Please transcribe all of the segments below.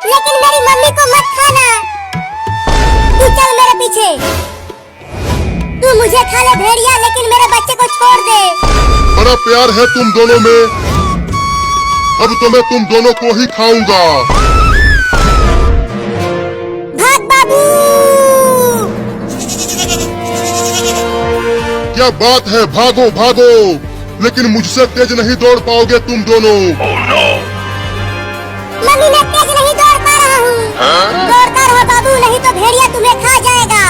लेकिन मेरी मम्मी को मत खाना। तू चल मेरे पीछे। तू मुझे खा ले भेड़िया, लेकिन मेरे बच्चे को छोड़ दे। बड़ा प्यार है तुम दोनों में, अब तो मैं तुम दोनों को ही खाऊंगा। भाग बाबू। क्या बात है, भागो भागो, लेकिन मुझसे तेज नहीं दौड़ पाओगे तुम दोनों। मम्मी मैं तेज नहीं दौड़ पा रहा हूँ। दौड़ता रहो बाबू, नहीं तो भेड़िया तुम्हें खा जाएगा।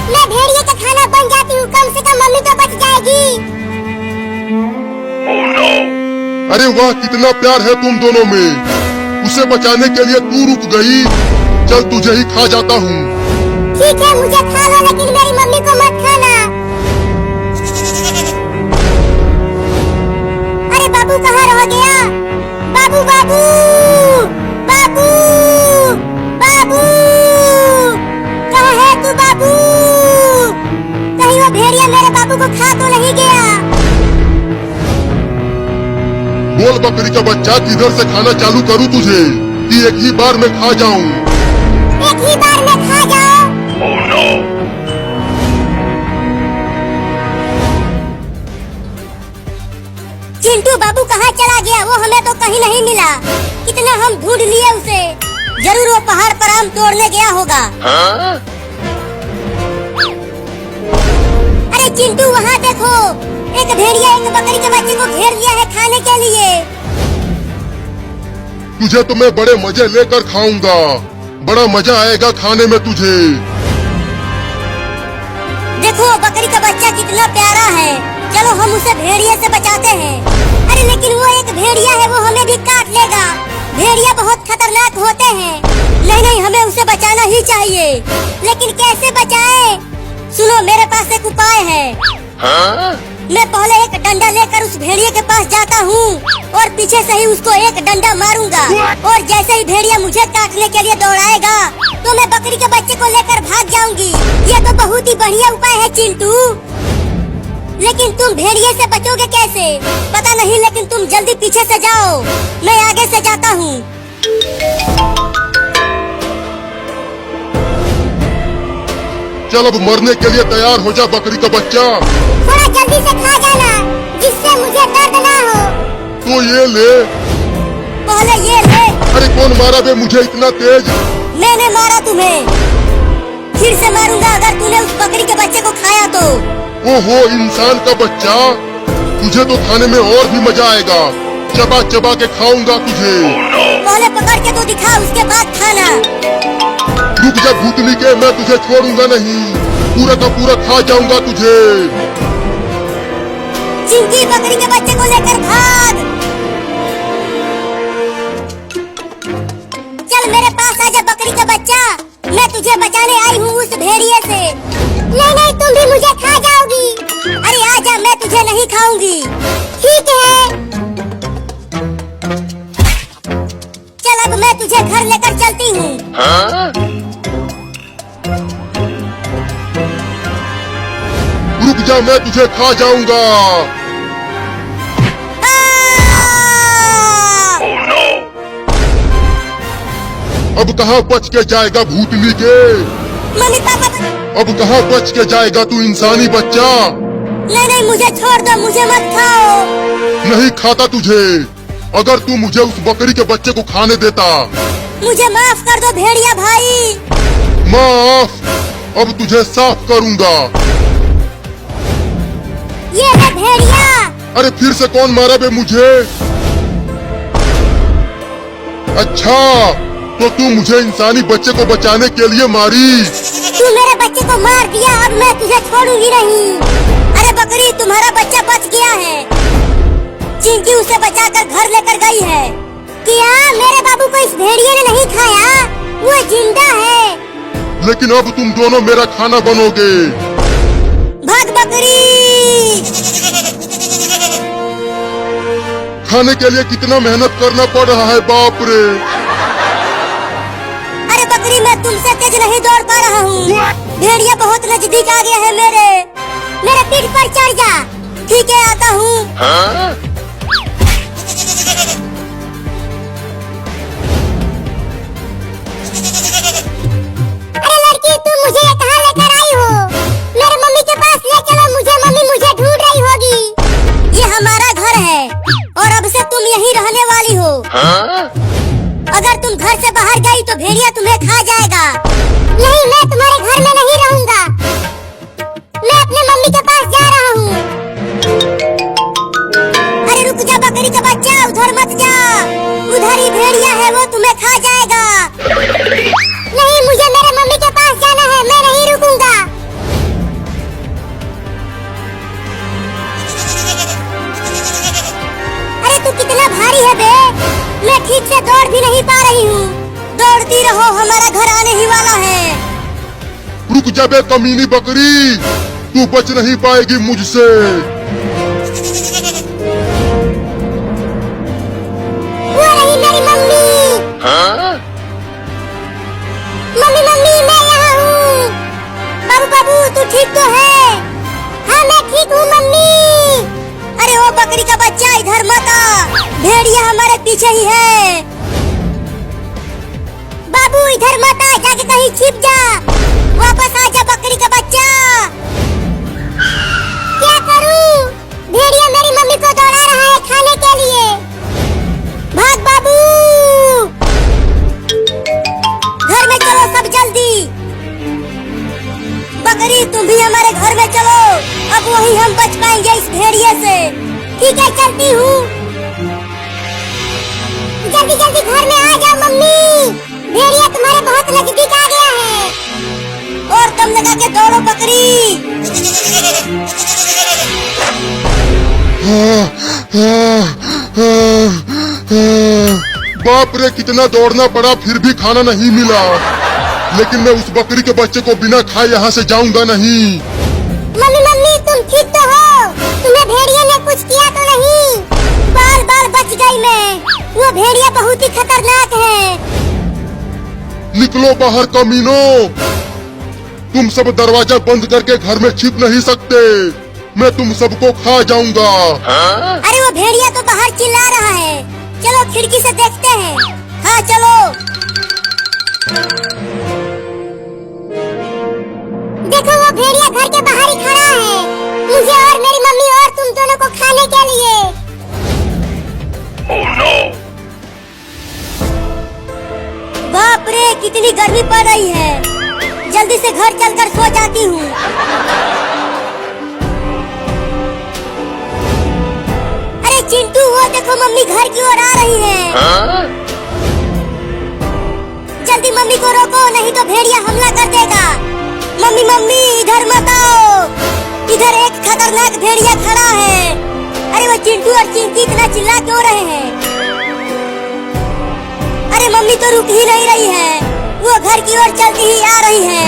मैं भेड़िए का खाना बन जाती हूँ, कम से कम मम्मी तो बच जाएगी। अरे वाह, कितना प्यार है तुम दोनों में। उसे बचाने के लिए तू रुक गई। चल तुझे ही खा जाता हूँ। ठीक है, मुझे खा लो, लेकिन मेरी मम्मी को मत खाना। अरे बाबू कहाँ रह गया? बाबू बाबू बाबू बाबू, कहाँ है तू बाबू? कहीं वो भेड़िया मेरे बाबू को खा तो नहीं गया? बोल बकरी का बच्चा, किधर से खाना चालू करूँ तुझे कि एक ही बार में खा जाऊँ? एक ही बार में खा जाओ। चिंटू बाबू कहाँ चला गया? वो हमें तो कहीं नहीं मिला। कितना हम ढूंढ लिए उसे। जरूर वो पहाड़ पर आम तोड़ने गया होगा। अरे चिंटू वहाँ देखो, एक भेड़िया एक बकरी के बच्चे को घेर लिया है खाने के लिए। तुझे तो मैं बड़े मजे लेकर खाऊंगा। बड़ा मजा आएगा खाने में तुझे। देखो बकरी का बच्चा कितना प्यारा है। चलो हम उसे भेड़िए से बचाते हैं। अरे लेकिन वो एक भेड़िया है, वो हमें भी काट लेगा। भेड़िया बहुत खतरनाक होते हैं। नहीं नहीं, हमें उसे बचाना ही चाहिए। लेकिन कैसे बचाएं? सुनो, मेरे पास एक उपाय है। मैं पहले एक डंडा लेकर उस भेड़िए के पास जाता हूँ और पीछे से ही उसको एक डंडा मारूंगा। और जैसे ही भेड़िया मुझे काटने के लिए दौड़ाएगा तो मैं बकरी के बच्चे को लेकर भाग जाऊंगी। ये तो बहुत ही बढ़िया उपाय है चिंटू। लेकिन तुम भेड़िए से बचोगे कैसे पता नहीं, लेकिन तुम जल्दी पीछे से जाओ, मैं आगे से जाता हूँ। चल अब मरने के लिए तैयार हो जा बकरी का बच्चा। थोड़ा जल्दी से खा जाना, जिससे मुझे दर्द ना हो। तो ये ले। पहले ये ले। अरे कौन मारा बे मुझे इतना तेज? मैंने मारा तुम्हें, फिर से मारूंगा अगर तूने उस बकरी के बच्चे को खाया तो। ओहो, इंसान का बच्चा, तुझे तो खाने में और भी मजा आएगा। चबा चबा के खाऊंगा तुझे। पहले पकड़ के तो दिखा, उसके बाद खाना। रुक जा भूतनी के, मैं तुझे छोड़ूंगा नहीं। पूरा का पूरा खा जाऊंगा तुझे। चिंकी, बकरी के बच्चे को लेकर भाग। चल मेरे पास आजा बकरी का बच्चा, मैं तुझे बचाने आई हूँ उस भेड़िए से। नहीं नहीं, तुम भी मुझे खा जाओगी। अरे आजा, मैं तुझे नहीं खाऊंगी। ठीक है, चल अब मैं तुझे घर लेकर चलती हूँ। रुक जा, मैं तुझे खा जाऊंगा। अब कहाँ बच के जाएगा भूतनी के? Mummy papa. अब कहाँ बच के जाएगा तू इंसानी बच्चा? नहीं नहीं, मुझे छोड़ दो, मुझे मत खाओ। नहीं खाता तुझे। अगर तू मुझे उस बकरी के बच्चे को खाने देता। मुझे माफ कर दो भेड़िया भाई। माफ? अब तुझे साफ करूंगा। ये है भेड़िया। अरे फिर से कौन मारा बे मुझे? अच्छा, तो तू मुझे इंसानी बच्चे को बचाने के लिए मारी। तू मेरे बच्चे को मार दिया, अब मैं तुझे छोड़ूंगी नहीं। अरे बकरी, तुम्हारा बच्चा बच गया है। चिंकी उसे बचाकर घर लेकर गई है। क्या मेरे बाबू को इस भेड़िए ने नहीं खाया? वो जिंदा है। लेकिन अब तुम दोनों मेरा खाना बनोगे। भाग बकरी। खाने के लिए कितना मेहनत करना पड़ रहा है, बाप रे। अरे बकरी, मैं तुमसे तेज नहीं दौड़ पा रहा हूँ। भेड़िया बहुत नजदीक आ गया है मेरे पीठ पर चढ़ जा। ठीक है, आता हूँ। वाली हो। अगर तुम घर से बाहर गई तो भेड़िया तुम्हें खा जाएगा। नहीं, मैं तुम्हारे घर में नहीं रहूंगा। मैं अपने मम्मी के पास जा रहा हूँ। अरे रुक जा बकरी का बच्चा, उधर मत जा। उधर ही भेड़िया है, वो तुम्हें खा जाएगा। नहीं, मुझे मेरे मम्मी के पास जाना है, मैं नहीं रुकूंगा। अरे तू कितना भारी है बे, मैं ठीक से दौड़ भी नहीं पा रही हूँ। दौड़ती रहो, हमारा घर आने ही वाला है। रुक जा बे कमीनी बकरी, तू बच नहीं पाएगी मुझसे। वो रही मेरी मम्मी। मम्मी मम्मी, मैं यहाँ हूँ। बाबू बाबू, तू ठीक तो है? हाँ, मैं ठीक हूँ मम्मी। अरे ओ बकरी का बच्चा, इधर मत आ, भेड़िया हमारे पीछे ही है। बाबू इधर मत आ, जाके कहीं छिप जा। वापस आ जा बकरी का बच्चा। क्या करूं? भेड़िया मेरी मम्मी को दौड़ा रहा है खाने के लिए। भाग बाबू, घर में चलो सब जल्दी। बकरी तुम भी हमारे घर में चलो, अब वही हम बच पाएंगे इस भेड़िए से। ठीक है, चलती हूँ। जल्दी जल्दी घर में आ जाओ मम्मी, भेड़िया तुम्हारे बहुत नजदीक आ गया है। और दम लगा के दौड़ो बकरी। बाप रे, कितना दौड़ना पड़ा फिर भी खाना नहीं मिला। लेकिन मैं उस बकरी के बच्चे को बिना खाए यहाँ से जाऊंगा नहीं। मम्मी मम्मी, तुम ठीक तो हो? तुम्हें भेड़िया ने कुछ किया तो नहीं? बाल बाल बच गई मैं। वो भेड़िया बहुत ही खतरनाक है। निकलो बाहर कमीनो, तुम सब दरवाजा बंद करके घर में छिप नहीं सकते। मैं तुम सबको खा जाऊंगा। अरे वो भेड़िया तो बाहर चिल्ला रहा है, चलो खिड़की से देखते हैं। हाँ चलो। देखो वो भेड़िया घर के बाहर ही खड़ा है, मुझे और मेरी मम्मी और तुम दोनों को खाने के लिए। Oh no! बाप रे, कितनी गर्मी पड़ रही है। जल्दी से घर चलकर सो जाती हूँ। अरे चिंटू, वो देखो मम्मी घर की ओर आ रही है। जल्दी मम्मी को रोको, नहीं तो भेड़िया हमला कर देगा। मम्मी मम्मी, इधर मत आओ, इधर एक खतरनाक भेड़िया खड़ा है। अरे वो चिंटू और चिंकी इतना चिल्ला क्यों रहे हैं? अरे मम्मी तो रुक ही नहीं रही है, वो घर की ओर चलती ही आ रही है।